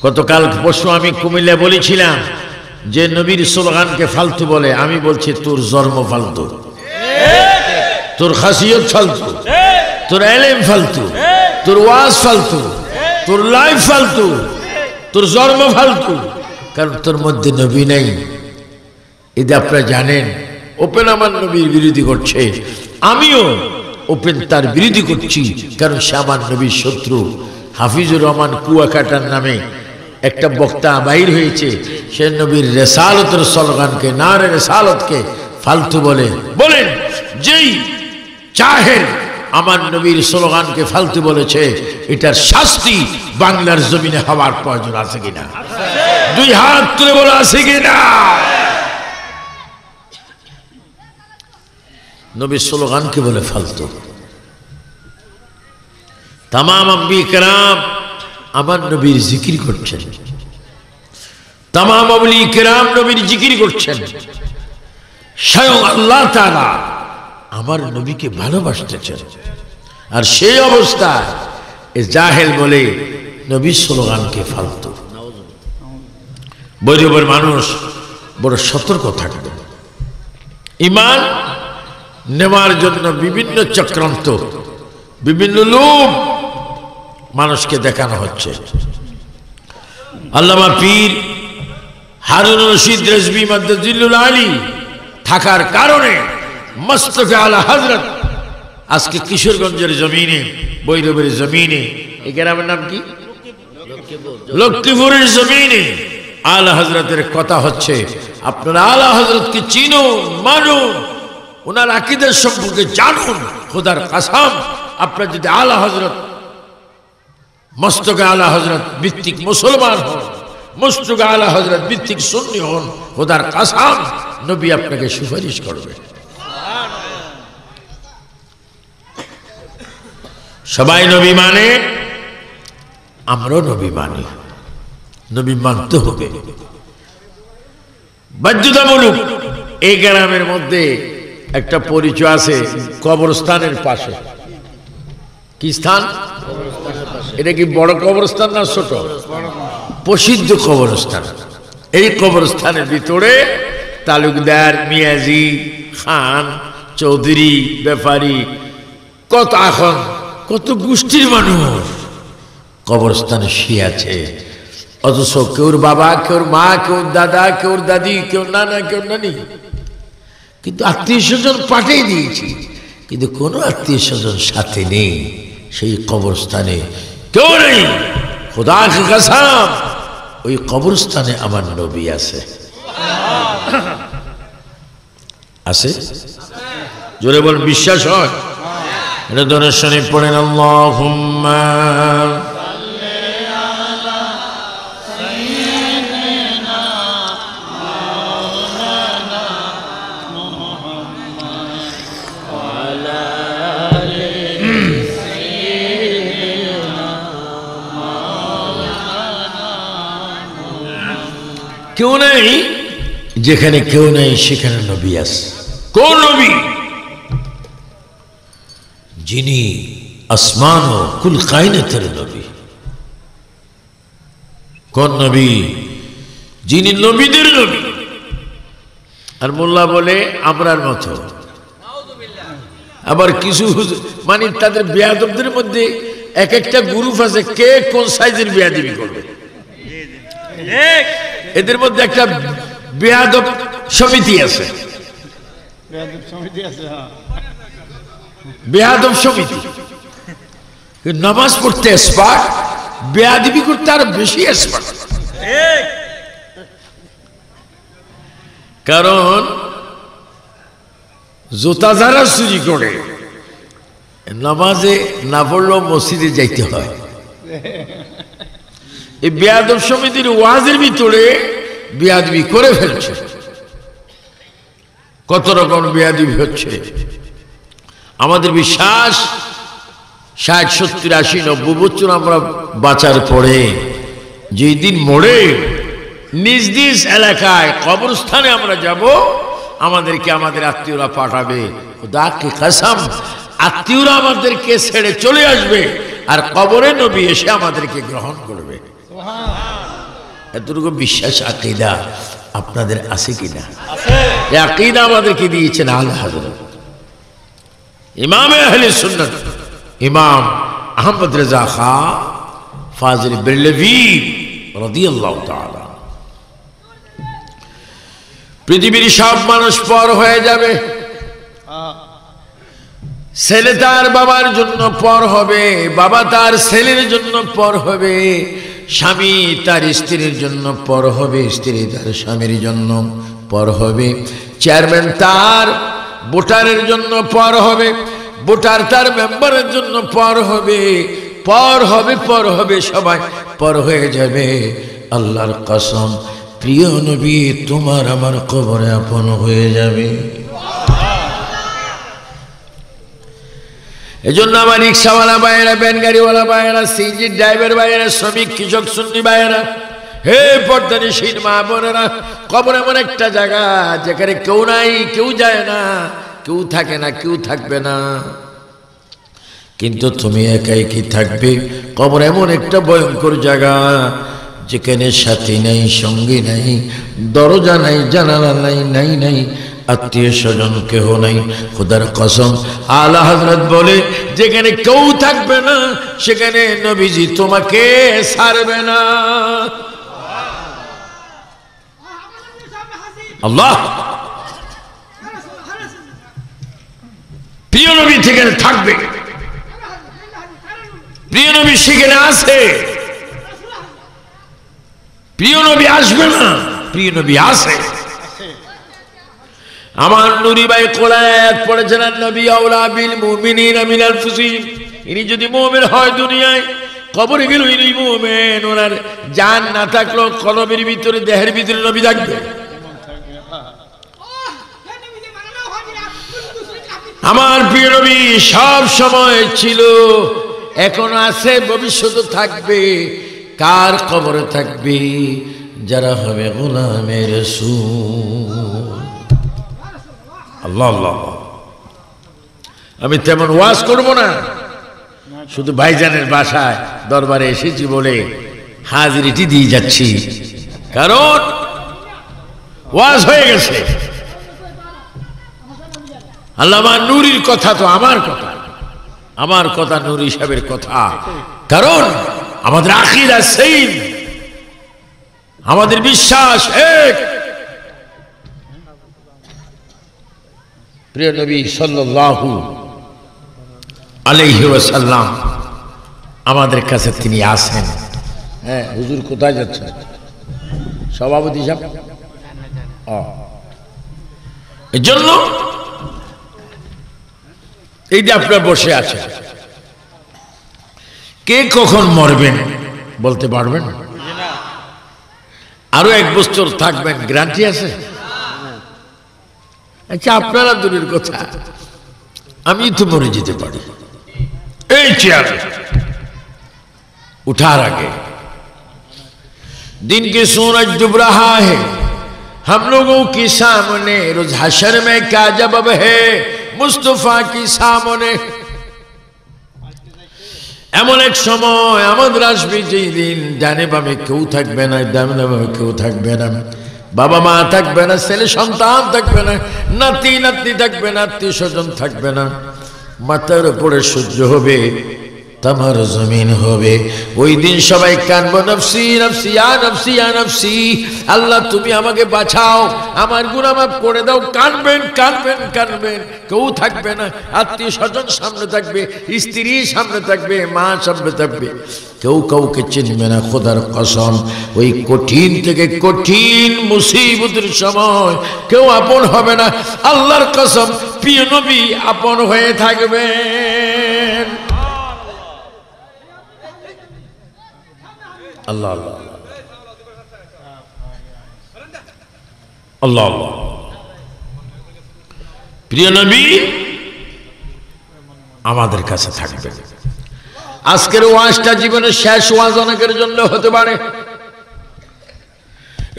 গতকাল পরশু আমি কুমিল্লা বলেছিলাম যে নবীর স্লোগানকে ফালতু বলে, আমি বলছি তোর জন্ম ফালতু, তোর খাসিয়ত ফালতু, তোর এলেম ফালতু, তোর ওয়াজ ফালতু, তোর লাইফ ফালতু, তোর জন্ম ফালতু, কারণ তোর মধ্যে নবী নেই। এটা আপনারা জানেন। ওপেন আমার নবীর বিরোধী করছে, আমিও ওপেন তার বিরোধী করছি, কারণ সে আমার নবীর শত্রু। হাফিজুর রহমান কুয়াকাটার নামে একটা বক্তা বাইর হয়েছে, সে নবীর রেসালতের স্লোগানকে, নারে রেসালতকে ফালতু বলে। বলেন, যেই চাহের আমার নবীর স্লোগানকে ফালতু বলেছে, এটার শাস্তি বাংলার জমিনে হওয়ার প্রয়োজন আছে কিনা? দুই হাত তুলে বলে আছে কিনা? নবীর স্লোগানকে বলে ফালতু। তামাম আম্বিয়া কেরাম আমার নবীর জিকির করছেন, তামাম আউলিয়া কেরাম নবীর জিকির করছেন। স্বয়ং আল্লাহ তাআলা আমার নবীকে ভালোবাসতেছেন, আর সেই অবস্থায় এ জাহেল বলে নবীর স্লোগানকে ফালতু। বৈরবের মানুষ বড় সতর্ক থাকবে। ঈমান নেওয়ার জন্য বিভিন্ন চক্রান্ত, বিভিন্ন লোভ মানুষকে দেখানো হচ্ছে। আল্লামা পীর হারুন রশিদ রেজভী মাদ্দাজিল্লুল আলী থাকার কারণে মস্তফে আলা হযরত আজকে কিশোরগঞ্জের জমিনে, বৈরবের জমিনে, এই গ্রামের নাম কি, লক্ষ্মীপুরের জমিনে আলা হযরতের কথা হচ্ছে। আপনারা আলা হযরতকে চিনুন, মানুন, ওনার আকীদার সম্পর্কে জানুন। খোদার কসম, আপনারা যদি আলা হযরত মস্তকে আলা হযরত ভিত্তিক মুসলমান হন, মস্তকে আলা হযরত ভিত্তিক সুন্নি হন, খোদার কসম নবী আপনাকে সুপারিশ করবে। সবাই নবী মানে, আমরাও নবী মানি, নবী মানতে হবে বাধ্যতামূলক। এই গ্রামের মধ্যে একটা পরিচয় আছে কবরস্থানের পাশে। কি স্থান এটা? কি বড় কবরস্থান না ছোট? প্রসিদ্ধ কবরস্থান। এই কবরস্থানের ভিতরে তালুকদার, মিয়াজি, খান, চৌধুরী, ব্যাপারী, কত এখন কত গোষ্ঠীর মানুষ কবরস্থানে শুয়ে আছে। অথচ কেউর বাবা, কেউর মা, কেউর দাদা, কেউর দাদি, কেউ নানা, কেউ নানি, কিন্তু আত্মীয় স্বজন পাঠিয়ে দিয়েছি, কিন্তু কোনো আত্মীয় স্বজন সাথে নেই। সেই কবরস্থানে কেউ নেই। খোদার কসম, ওই কবরস্থানে আমার নবী আছে। আছে? জোরে বল, বিশ্বাস হয়? এটা দর্শনে পড়েন আল্লাহুম্মা কেউ নেই, যেখানে কেউ নেই সেখানে নবী আছে। কোন নবী? যিনি আসমান ও কুল কায়নাতের নবী। কোন নবী? যিনি নবীদের নবী। আর মোল্লা বলে আমরার মতো। আবার কিছু মানে তাদের বেয়াদবদের মধ্যে এক একটা গ্রুপ আছে, কে কোন সাইজের বেয়াদবি করবে। এদের মধ্যে একটা বেয়াদব সমিতি আছে, বেয়াদব সমিতি। নামাজ পড়তে এক্সপার্ট, বেয়াদবি করতে আরো বেশি এক্সপার্ট। কারণ জুতা যারা চুরি করে, নামাজে না পড়লেও মসজিদে যাইতে হয়। এই বেয়াদব সমিতির ওয়াজের ভিতরে বেয়াদবি করে ফেলছে। কত রকম বেয়াদবি হচ্ছে। আমাদের বিশ্বাস 60, 70, 80, 90 বছর আমরা বাঁচার পরে যেই দিন মরে নিজ নিজ এলাকায় কবরস্থানে আমরা যাব, আমাদেরকে আমাদের আত্মীয়রা পাঠাবে। খোদাকে কসম, আত্মীয়রা আমাদেরকে ছেড়ে চলে আসবে, আর কবরে নবী এসে আমাদেরকে গ্রহণ করবে। এতটুকু বিশ্বাস আকীদা আপনাদের আছে কিনা? এই আকীদা আমাদেরকে দিয়েছেন আলা হযরত ইমাম আহলে সুন্নাত ইমাম আহমদ রেজা খা ফাজিল বেরলভী রাদিয়াল্লাহু তাআলা। পৃথিবীর সব মানুষ পর হয়ে যাবে, ছেলে তার বাবার জন্য পর হবে, বাবা তার ছেলের জন্য পর হবে, স্বামী তার স্ত্রীর জন্য পর হবে, স্ত্রী তার স্বামীর জন্য পর হবে, চেয়ারম্যান তার ভোটারের জন্য পর হবে, ভোটার তার মেম্বারের জন্য পর হবে, পর হবে, পর হবে, সবাই পর হয়ে যাবে। আল্লাহর কসম, প্রিয় নবী তোমার আমার কবরে আপন হয়ে যাবে। এজন্য আমার রিক্সাওয়ালা ভাইয়েরা, ভ্যান গাড়িওয়ালা ভাইয়েরা, সিএনজি ড্রাইভার ভাইয়েরা, শ্রমিক কৃষক সুন্নি ভাইয়েরা, হে পর্দানিশীল মা বোনেরা, কবর এমন একটা জায়গা যেখানে কেউ নাই, কেউ যায় না, কেউ থাকে না, কেউ থাকবে না, কিন্তু তুমি একাই কি থাকবে। কবর এমন একটা ভয়ঙ্কর জায়গা যেখানে সাথী নাই, সঙ্গী নাই, দরজা নাই, জানালা নাই, নাই নাই আত্মীয় স্বজন কেহ নাই। খোদার কসম আলা হযরত বলে যেখানে কেউ থাকবে না সেখানে নবীজি তোমাকে ছাড়বে না। আল্লাহ প্রিয় নবী সেখানে থাকবে, প্রিয় নবী সেখানে আছে, প্রিয় নবী আসবে না, প্রিয় নবী আছে। আমার নুরি ভাই কোরআন পড়েছেন, নবী আওলা বিল মুমিনিনা মিন আনফুসিহিম, ইনি যদি মুমিন হয় দুনিয়ায়, কবরে গেল ইনি মুমিন, ওনার জান না থাকলো কলবের ভিতরে, দেহের ভিতরে নবী থাকবে। আমার প্রিয় নবী সব সময় ছিল, এখন আছে, ভবিষ্যতে থাকবে। কার কবরে থাকবে? যারা হবে গোলামে রাসূল। আল্লাহ আল্লাহ। আমি তেমন ওয়াজ করব না, শুধু ভাইজানের বাসায় দরবারে এসেছি বলে হাজিরিটি দিয়ে যাচ্ছি, কারণ ওয়াজ হয়ে গেছে। আল্লামা নূরির কথা তো আমার কথা, আমার কথা নূরি সাহেবের কথা, কারণ আমাদের আকীদা সেইম, আমাদের বিশ্বাস এক। প্রিয় নবী সাল্লাল্লাহু আলাইহি ওয়াসাল্লাম আমাদের কাছে তিনি আসেন। হ্যাঁ হুজুর কোথায় যাচ্ছেন? সভাপতি সাহেব, এই জন্য এই যে আপনারা বসে আছেন, কে কখন মরবেন বলতে পারবেন? আরো 1 বছর থাকবেন, গ্যারান্টি আছে? আচ্ছা আপনারা দূরের কথা, আমি তো মরে যেতে পারি। এই চেয়ারে उठार आगे दिन की सूरज डूब रहा है, हम लोगों के सामने रोज हशर में क्या जवाब है मुस्तफा की सामने। এমন এক সময় আমাদের আসবে যেই দিন ডানে বামে কেউ থাকবে না, ডানে বামে কেউ থাকবে না, বাবা মা থাকবে না, ছেলে সন্তান থাকবে না, নাতি নাতনি থাকবে না, আত্মীয় স্বজন থাকবে না, মাথার উপরে সূর্য হবে, তামার জমিন হবে। ওই দিন সবাই কানবো নফসি নফসি ইয়া নফসি ইয়া নফসি, আল্লাহ তুমি আমাকে বাঁচাও, আমার গুনাহ মাফ করে দাও। কানবেন কানবেন কানবেন, কেউ থাকবে না, আত্মীয় স্বজন সামনে থাকবে, স্ত্রী সামনে থাকবে, মা সামনে থাকবে, কেউ কাউকে চিনবে না। খোদার কসম ওই কঠিন থেকে কঠিন মুসিবতের সময় কেউ আপন হবে না। আল্লাহর কসম প্রিয় নবী আপন হয়ে থাকবেন। আল্লাহ আল্লাহ আল্লাহ আল্লাহ। প্রিয় নবী আমাদের কাছে থাকবে। আজকের ওয়াজটা জীবনের শেষ ওয়াজ অনেকের জন্য হতে পারে,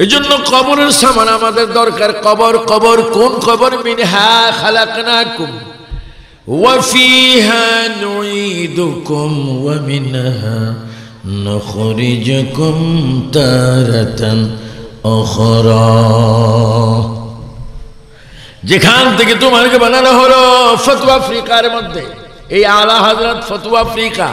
এই জন্য কবরের সামান আমাদের দরকার। কবর কবর কোন কবর? মিনহা খালাকনাকুম ওয়া ফিহা নুঈদুকুম ওয়া মিনহা নুখরিজুকুম তারাতান উখরা, যেখান থেকে তোমাকে বানানো হলো ফতোয়া আফ্রিকার মধ্যে। এই আলা হযরত ফতোয়া আফ্রিকা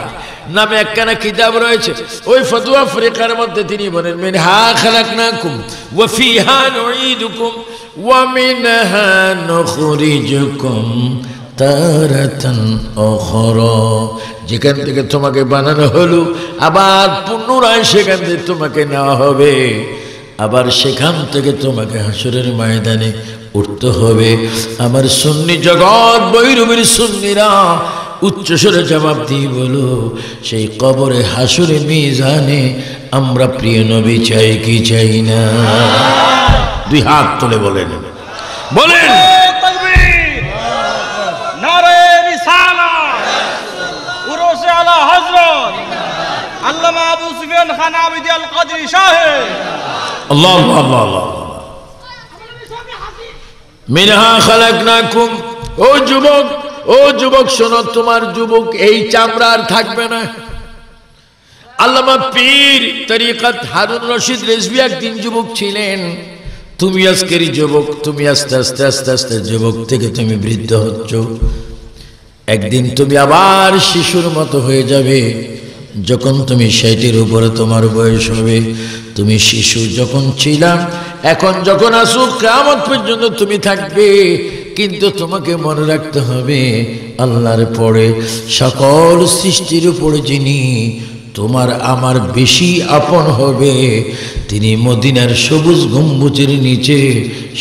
নামে একখানা কিতাব রয়েছে, ওই ফতোয়া আফ্রিকার মধ্যে তিনি বলেন মিনহা খালাকনাকুম ওয়া ফিহা নুঈদুকুম ওয়া মিনহা নুখরিজুকুম তারাতান উখরা, যেখান থেকে তোমাকে বানানো হলো আবার পুনরায় সেখান থেকে তোমাকে নেওয়া হবে, আবার সেখান থেকে তোমাকে হাসরের ময়দানে উঠতে হবে। আমার সুন্নি জগৎ বৈরবের সুন্নিরা উচ্চস্বরে জবাব দিয়ে বলো, সেই কবরে হাসরে মিজানে আমরা প্রিয় নবী চাই কি চাই না? দুই হাত তুলে বলেন, বলেন তাকবীর, নারে রিসালাত, উরুসে আলা হযরত আল্লামা আবু সুফিয়ান খান আবিদি আল কাদরি সাহেব। আল্লাহ আল্লাহ আল্লাহ আল্লাহ। মিনহা খালাকনাকুম, ও যুবক, ও যুবক শোনো, তোমার যুবক এই চামড়ার থাকবে না। আল্লামা পীর তরিকত হারুন রশিদ রেজভী একদিন যুবক ছিলেন। তুমি আজকের যুবক, তুমি আস্তে আস্তে আস্তে আস্তে যুবক থেকে তুমি বৃদ্ধ হচ্ছ, একদিন তুমি আবার শিশুর মতো হয়ে যাবে। যখন তুমি 60-এর উপরে তোমার বয়স হবে, তুমি শিশু যখন ছিলাম, এখন যখন আসো কিয়ামত পর্যন্ত তুমি থাকবে। কিন্তু তোমাকে মনে রাখতে হবে, আল্লাহর পরে সকল সৃষ্টির উপরে যিনি তোমার আমার বেশি আপন হবে, তিনি মদিনার সবুজ গম্বুজের নিচে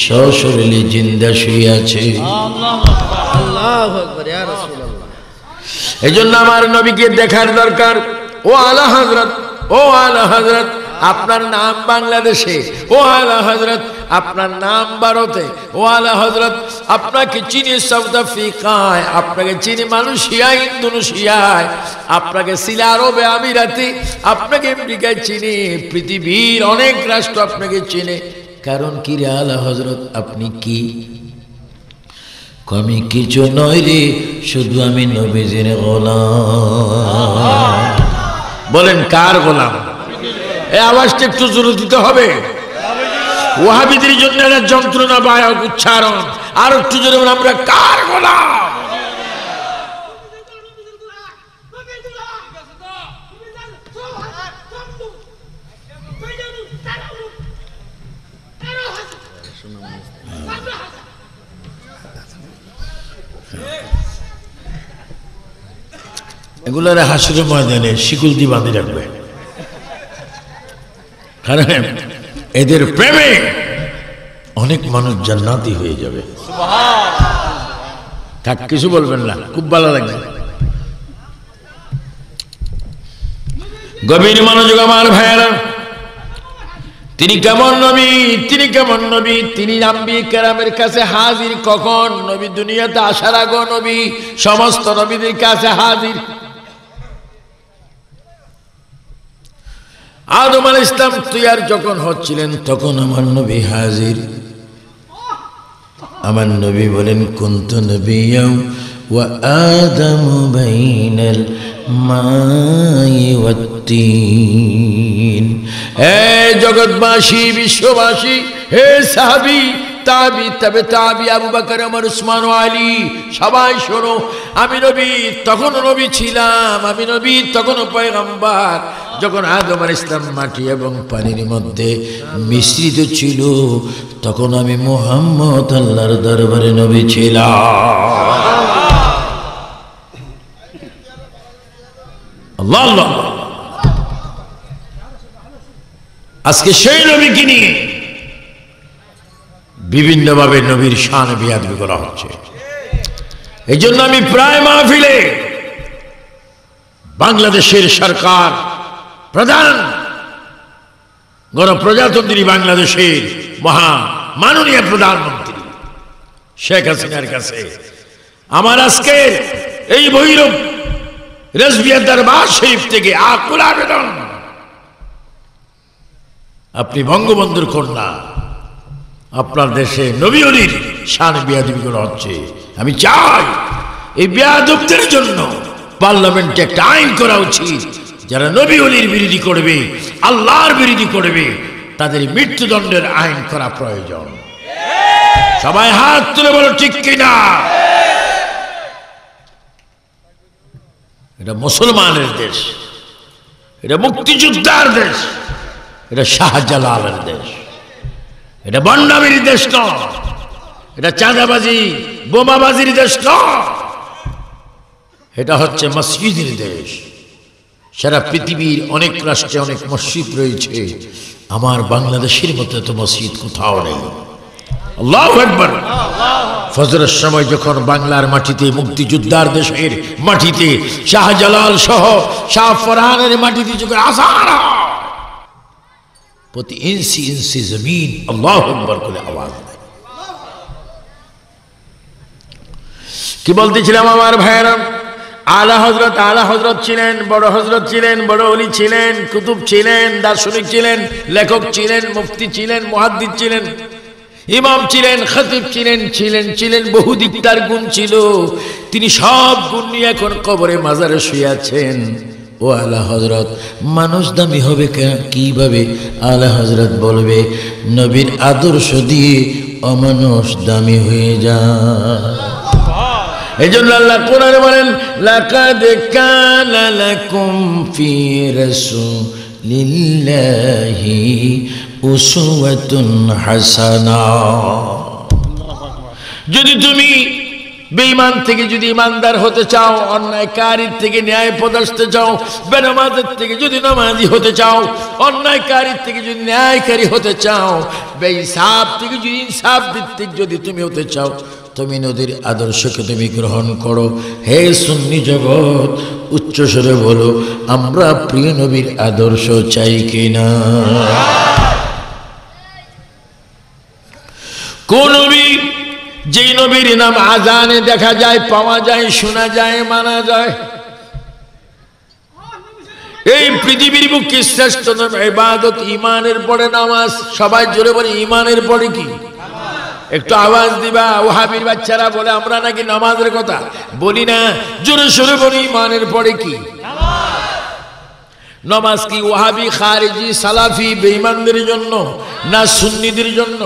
সশরীরে জিন্দা শুয়ে আছে। আল্লাহু আকবার, ইয়া রাসূলুল্লাহ। এজন্য আমার নবীকে দেখার দরকার। ও আলা হযরত, ও আলা হযরত, আপনার নাম বাংলাদেশে, ও আলা হযরত আপনার নাম ভারতে, ও আলা হযরত আপনাকে চিনি সাউথ আফ্রিকায়, আপনাকে চিনি মালয়েশিয়ায়, ইন্দোনেশিয়ায়, আপনাকে চিনি আরবে আমিরাতে, আপনাকে আমেরিকায় চিনি, পৃথিবীর অনেক রাষ্ট্র আপনাকে চিনে। কারণ কি রে আলা হযরত, আপনি কি? আমি কিছু নয় রে, শুধু আমি নবীজির গোলাম। বলেন কার গোলাম? এই আওয়াজটা একটু জোরে দিতে হবে। ওয়াহাবিদের জন্য একটা যন্ত্রণাদায়ক উচ্চারণ, আর একটু জোরে বলেন আমরা কার গোলাম? এগুলার হাসরের ময়দানে শিকল দিয়ে বাঁধে রাখবে, কারণ এদের প্রেমে অনেক মানুষ জান্নাতি হয়ে যাবে। থাক, কিছু বলবেন না, খুব ভালো লাগছে। গভীর মনোযোগ আমার ভাইয়েরা। তিনি কেমন নবী, তিনি কেমন নবী, তিনি আম্বিয়া কেরামের কাছে হাজির কখন? নবী দুনিয়াতে আসার আগে নবী সমস্ত নবীদের কাছে হাজির। আদম আলাইহিস সালাম তৈয়ার যখন হচ্ছিলেন, তখন আমার নবী হাজির। আমার নবী বলেন কুনতু নবিয়্যাও ওয়া আদামু বাইনাল মাই ওয়াত তিন। হে জগৎবাসী, বিশ্ববাসী, হে সাহাবী, তাবি, তবে তাবি, আবু বকর, ওমর, উসমান ও আলী, সবাই শোনো, আমি নবী তখনও নবী ছিলাম, আমি নবী তখনও পয়গম্বর। যখন আদম আলাইহিস সালাম মাটি এবং পানির মধ্যে মিশ্রিত ছিল, তখন আমি মুহাম্মদ আল্লাহর দরবারে নবী ছিলাম। আল্লাহ আল্লাহ। আজকে সেই নবীকে নিয়ে বিভিন্নভাবে নবীর শান বেয়াদবি করা হচ্ছে। এই জন্য আমি প্রায় মাহফিলে বাংলাদেশের সরকার প্রধান গণপ্রজাতন্ত্রী বাংলাদেশের মাননীয় প্রধানমন্ত্রী শেখ হাসিনার কাছে আমার আজকে এই ভৈরব রেজভিয়া দরবার শরীফ থেকে আকুল আবেদন, আপনি বঙ্গবন্ধুর কন্যা, আপনার দেশে নবী অলির শান বেয়াদবি করা হচ্ছে। আমি চাই এই বেয়াদবদের জন্য পার্লামেন্টে একটা আইন করা উচিত, যারা নবী ওলির বিরোধী করবে, আল্লাহর বিরোধী করবে, তাদের মৃত্যুদণ্ডের আইন করা প্রয়োজন। সবাই হাত তুলে বলো ঠিক কিনা। এটা মুসলমানের দেশ, এটা মুক্তিযোদ্ধার দেশ, এটা শাহজালালের দেশ, এটা বন্ডামির দেশ নয়, এটা চাঁদাবাজি বোমাবাজির দেশ নয়, এটা হচ্ছে মসজিদের দেশ। সারা পৃথিবীর অনেক রাষ্ট্রে অনেক মসজিদ রয়েছে, আমার বাংলাদেশের মধ্যে তো মসজিদ কোথাও নেই। আল্লাহু আকবার। ফজরের সময় যখন বাংলার মাটিতে, মুক্তিযোদ্ধার দেশের মাটিতে, শাহজালাল সহ শাহ ফরহানের মাটিতে যখন আযান হয়, প্রতি ইঞ্চি ইঞ্চি জমিন আল্লাহু আকবার বলে আওয়াজ দেয়। কি বলতেছিলাম আমার ভাইয়েরা, আলা হযরত ছিলেন, বড় হযরত ছিলেন, বড় ওলি ছিলেন, কুতুব ছিলেন, দার্শনিক ছিলেন, লেখক ছিলেন, মুফতি ছিলেন, মুহাদ্দিস ছিলেন, ইমাম ছিলেন, খতিব ছিলেন, বহু দিক তার গুণ ছিল। তিনি সব গুণ নিয়ে এখন কবরে মাজারে শুয়ে আছেন। ও আলা হযরত, মানুষ দামি হবে কিভাবে? আলা হযরত বলবে, নবীর আদর্শ দিয়ে অমানুষ দামি হয়ে যায়। এই জন্য আল্লাহ কোরআনে বলেন, লাকাদ কানা লাকুম ফি রাসূলিল্লাহি উসওয়াতুন হাসানা। যদি তুমি বেঈমান থেকে যদি ইমানদার হতে চাও, অন্যায়কারীর থেকে ন্যায় পদার্থে চাও, বেনামাজের থেকে যদি নামাজি হতে চাও, অন্যায়কারীর থেকে যদি ন্যায়কারী হতে চাও, বেইনসাফ থেকে যদি ইনসাফ ভিত্তিক যদি তুমি হতে চাও, তুমি নবীর আদর্শকে তুমি গ্রহণ করো। হে সুন্নি জগৎ, উচ্চস্বরে বলো, আমরা প্রিয় নবীর আদর্শ চাই কিনা? কোন নবী? যে নবীর নাম আজানে দেখা যায়, পাওয়া যায়, শোনা যায়, মানা যায়। এই পৃথিবীর বুকে শ্রেষ্ঠ ইবাদত ইমানের পরে নামাজ। সবাই জোরে বলে, ইমানের পরে কি? একটু আওয়াজ দিবা। ওহাবির বাচ্চারা বলে আমরা নাকি নামাজের কথা বলি না, জোরে সোরে বলি, ইমানের পরে কি? নামাজ কি ওহাবি, খারিজি, সালাফি, বেঈমানদের জন্য না সুন্নিদের জন্য?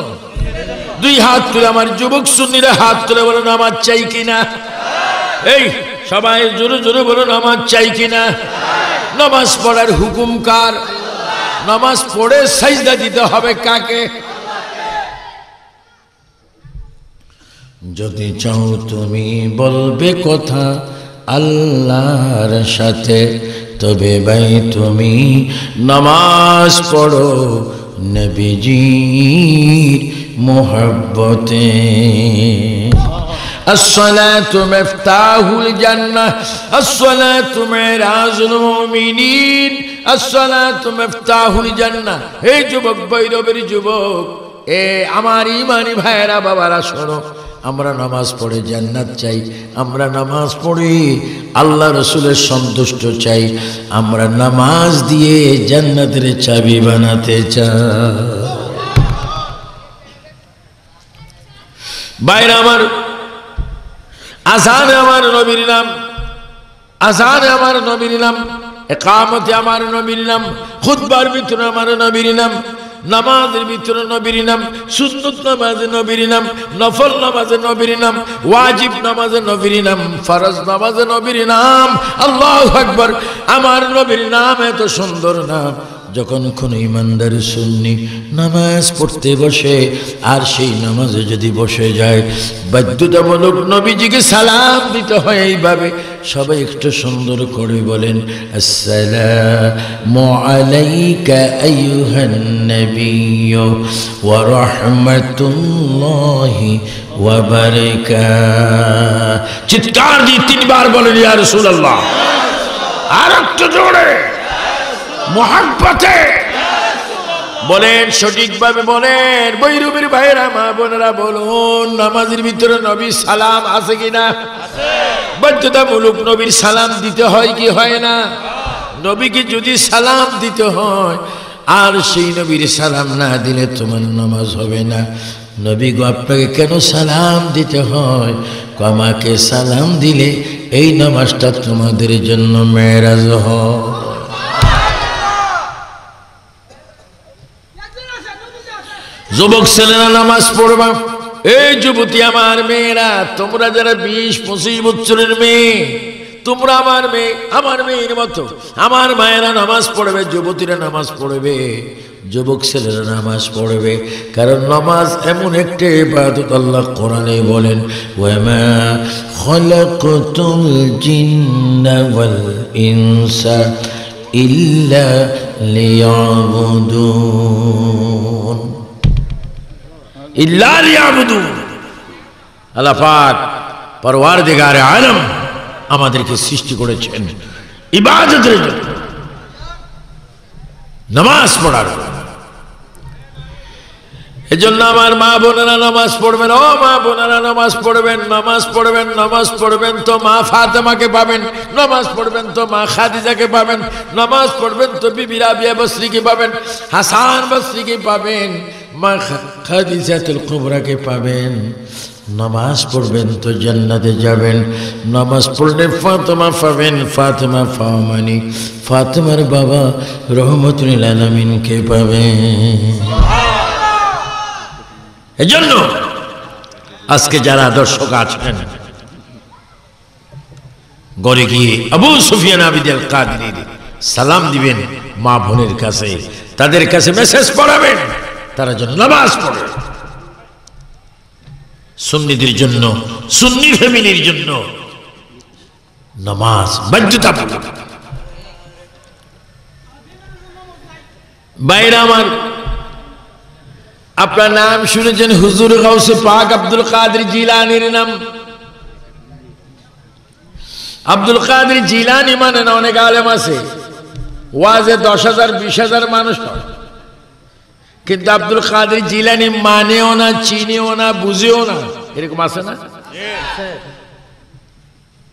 দুই হাত তুলে আমার যুবক সুন্নিরা হাত তুলে বলো, নামাজ চাই কিনা? এই সবাই জোরে জোরে বলো, নামাজ চাই কিনা? নামাজ পড়ার হুকুম কার? নামাজ পড়ে সাজদা দিতে হবে কাকে? যদি চাও তুমি বলবে কথা আল্লাহর সাথে, তবে ভাই তুমি নামাজ পড়ো নবীজির মোহব্বতে। আসসালাতু মিফতাহুল জান্নাহ, আসসালাতু মিরাজুল মুমিনিন, আসসালাতু মিফতাহুল জান্নাহ। হে যুবক, বৈরবের যুবক, এ আমার ইমানি ভাইয়েরা, বাবারা শোনো, আমরা নামাজ পড়ে জান্নাত চাই, আমরা নামাজ পড়ে আল্লাহ রসুলের সন্তুষ্ট চাই, আমরা নামাজ দিয়ে জান্নাতের চাবি বানাতে চাই। বাইরে আমার আযানে আমার নবীর নাম, আযানে আমার নবীর নাম, ইকামতে আমার নবীর নাম, খুতবার ভিতরে আমার নবীর নাম, নামাজের ভিতরে নবীর নাম, সুন্নত নামাজে নবীর নাম, নফল নামাজে নবীর নাম, ওয়াজিব নামাজে নবীর নাম, ফরজ নামাজে নবীর নাম। আল্লাহু আকবার। আমার নবীর নাম এত সুন্দর নাম, যখন কোন ইমানদার সুন্নি নামাজ পড়তে বসে আর সেই নামাজে যদি বসে যায়, বাধ্যতামূলক নবীজিকে সালাম দিতে হয় এইভাবে। সবাই একটু সুন্দর করে বলেন, আসসালামু আলাইকা আইয়ুহান নাবিয়্যু ওয়া রাহমাতুল্লাহি ওয়া বারাকাতুহু। চিৎকার দিয়ে তিনবার বলেন, ইয়া রাসূলুল্লাহ। আর একটু জোরে মোহাব্বতে বলেন, সঠিকভাবে বলেন। বৈরবের ভাইয়েরা, মা বোনেরা বলুন, নামাজের ভিতরে নবীর সালাম আছে কিনা? বাধ্যতামূলক নবীর সালাম দিতে হয় কি হয় না? নবীকে যদি সালাম দিতে হয় আর সেই নবীর সালাম না দিলে তোমার নামাজ হবে না। নবী গো, আপনাকে কেন সালাম দিতে হয়? আমাকে সালাম দিলে এই নামাজটা তোমাদের জন্য মেরাজ হয়। যুবক ছেলেরা নামাজ পড়বা। এই যুবতী আমার মেয়েরা, তোমরা যারা 20-25 বছরের মেয়ে, তোমরা আমার মেয়ের মতো আমার মায়েরা নামাজ পড়বে, যুবতীরা নামাজ পড়বে, যুবক ছেলেরা নামাজ পড়বে। কারণ নামাজ এমন একটা ইবাদত, আল্লাহ কোরআনে বলেন, ওয়ামা খালাকতুল জিন্না ওয়াল ইনসা ইল্লা লিয়াবুদুন, ইল্লা লিয়াবুদুন। আল্লাহ পাক পরওয়ারদিগারে আলম আমাদেরকে সৃষ্টি করেছেন ইবাদতের জন্য, নামাজ পড়ার জন্য। এজন্য আমার মা বোনেরা নামাজ পড়বেন, ও মা বোনেরা নামাজ পড়বেন, নামাজ পড়বেন, নামাজ পড়বেন তো মা ফাতেমাকে পাবেন, নামাজ পড়বেন তো মা খাদিজাকে পাবেন, নামাজ পড়বেন তো বিবি রাবিয়া বসরিকে পাবেন, হাসান বসরিকে পাবেন, মা খাদিজাতুল কুবরাকে পাবেন। নামাজ পড়বেন তো জান্নাতে যাবেন। নামাজ পড়লে ফাতেমা পাবেন, ফাতেমা পাওয়া মানে ফাতেমার বাবা রহমতুল আলামিনকে পাবেন। এজন্য আজকে যারা দর্শক আছেন, গড়ে গিয়ে আবু সুফিয়ান আবিদুল কাদের সালাম দিবেন মা বোনের কাছে, তাদের কাছে মেসেজ পড়াবেন, তারা যেন নামাজ পড়ে। সুন্নিদের জন্য, সুন্নি ফ্যামিলির জন্য নামাজ বাধ্যতামূলক। বাইরে আমার, আপনার নাম শুনেছেন হুজুর গাউসে পাক আব্দুল কাদের জিলানির নাম। আব্দুল কাদের জিলানি মানে না, অনেক আলেম আছে, ওয়াজে 10,000 20,000 মানুষ হয়, কিন্তু আব্দুল কাদের জিলানি মানেও না, চিনেও না, বুঝেও না, এরকম আছে না?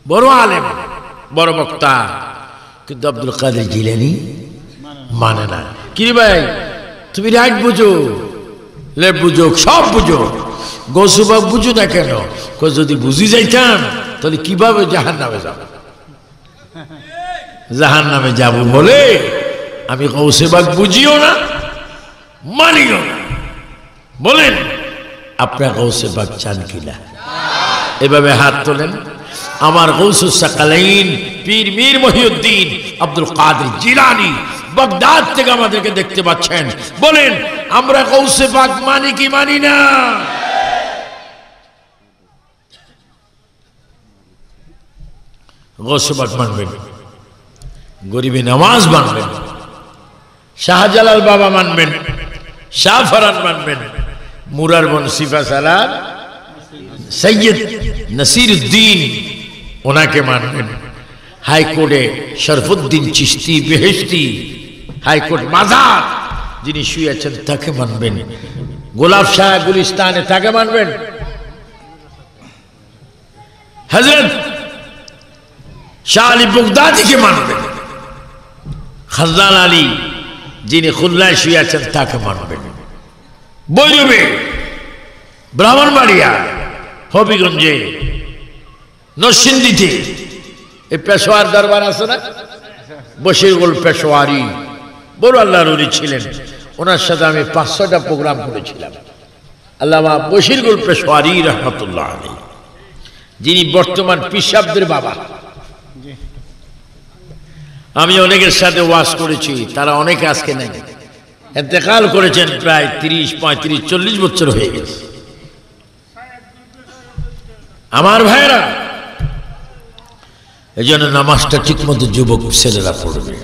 বড় আলেম, বড় বক্তা, কিন্তু আব্দুল কাদের জিলানি মানে না। কি ভাই, তুমি রাইট বুঝো, লেফট বুঝো, সব বুঝো, গৌসবাগ বুঝো না কেন? যদি বুঝি যাইতাম তাহলে কিভাবে জাহান্নামে যাব? জাহান্নামে যাব বলে আমি গৌসবাগ বুঝিও না, মানিও না। বলেন আপনার গৌসবাগ চান কিনা? এভাবে হাত তোলেন। আমার গৌসুস সাকালাইন পীর মীর মহিউদ্দিন আব্দুল কাদের জিলানী বাগদাদ থেকে আমাদেরকে দেখতে পাচ্ছেন। বলেন আমরা গৌসে পাক মানি কি মানি না? গৌসে পাক মানবেন, গরিবে নামাজ মানবেন, শাহজালাল বাবা মানবেন, শাহ ফরান মানবেন, মুরার বন সিফা সালার সৈয়দ নসিরুদ্দিন ওনাকে মানবেন, হাইকোর্টে শরফুদ্দিন চিশতি বেহেশতি হাইকোর্ট মাজার যিনি শুয়ে আছেন তাকে মানবেন, গোলাপ শাহ গুলিস্তানে তাকে মানবেন, হযরত শাহ আলী বাগদাদীকে মানবেন, খাজদান আলী যিনি খুলনায় শুয়ে আছেন তাকে মানবেন, বৈরবে, ব্রাহ্মণবাড়িয়া, হবিগঞ্জে, নরসিংদীতে এই পেশোয়ার দরবার আছে না, বশিরুল পেশোয়ারি বড় আল্লাহর ওলি ছিলেন। ওনার সাথে আমি 500টা প্রোগ্রাম করেছিলাম। আল্লামা বশিরুল পেশোয়ারি রহমতুল্লাহ আলাইহি, যিনি বর্তমান পিসাবদের বাবা। আমি অনেকের সাথে ওয়াজ করেছি, তারা অনেকে আজকে নেই, ইন্তেকাল করেছেন, প্রায় 30, 35, 40 বছর হয়ে গেছে। আমার ভাইরা, এই জন্য নামাজটা ঠিক মতো যুবক ছেলেরা পড়বে।